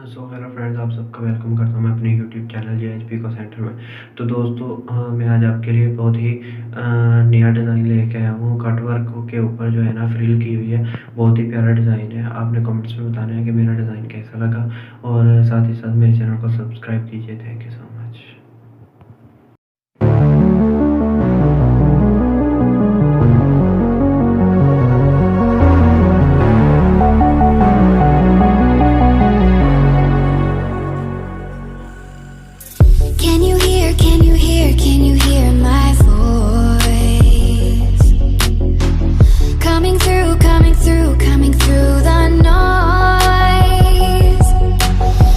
So hello friends, आप सबका वेलकम करता हूँ मैं अपने यूट्यूब चैनल पिको सेंटर में। तो दोस्तों मैं आज आपके लिए बहुत ही नया डिज़ाइन लेके आया हूँ। कट वर्क के ऊपर जो है ना फ्रिल की हुई है, बहुत ही प्यारा डिज़ाइन है। आपने कमेंट्स में बताना है कि मेरा डिज़ाइन कैसा लगा, और साथ ही साथ मेरे चैनल को सब्सक्राइब कीजिए। Thank you so much. Can you hear my voice? Coming through the noise.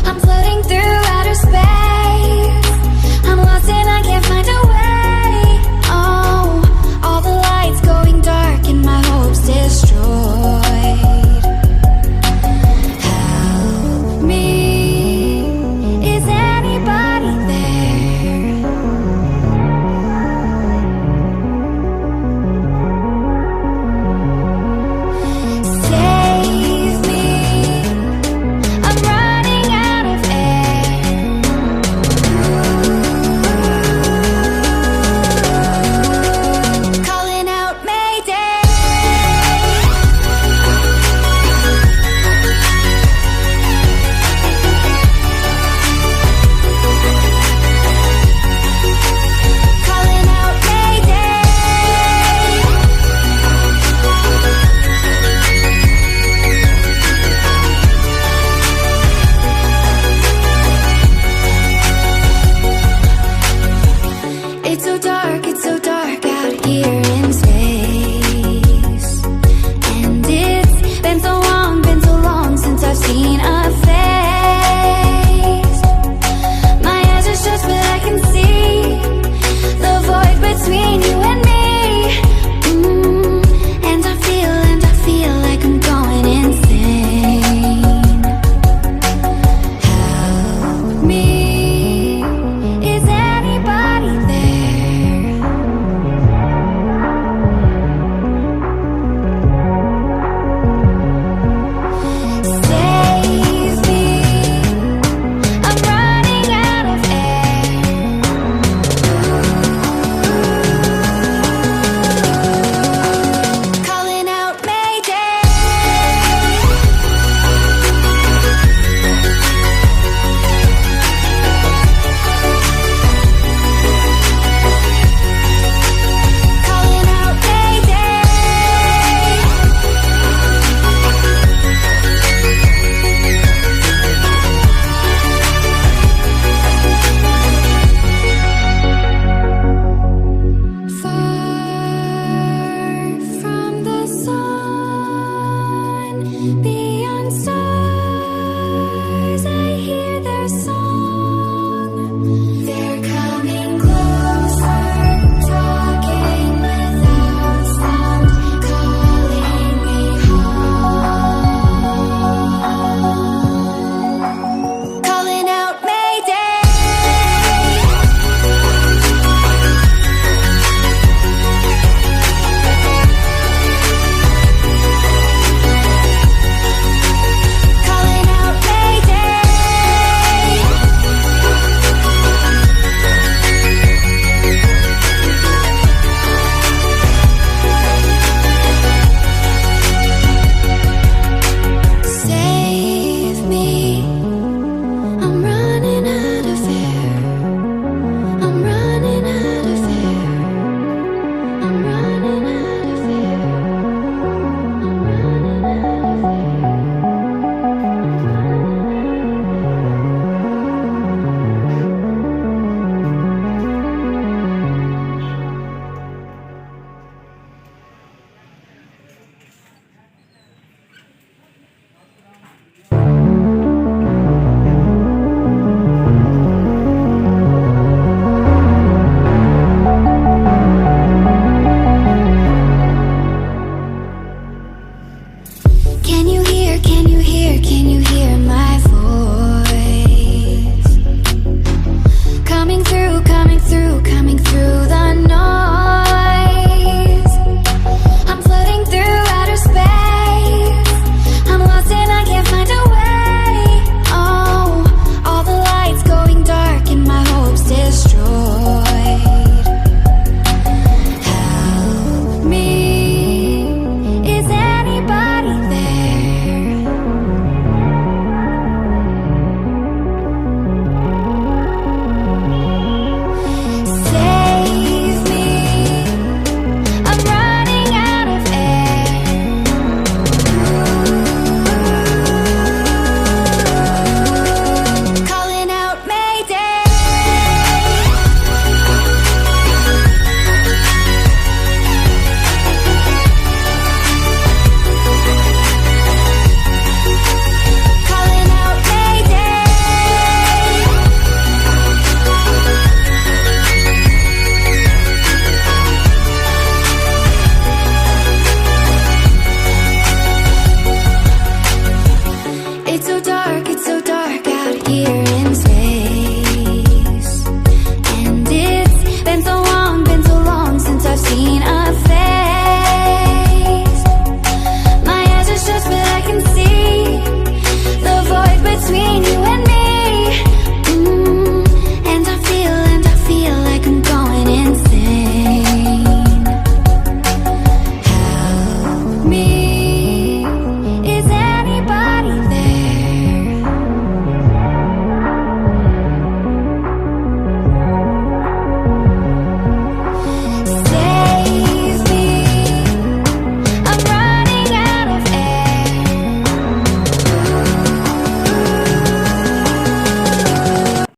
I'm floating through outer space. dark, it's so dark.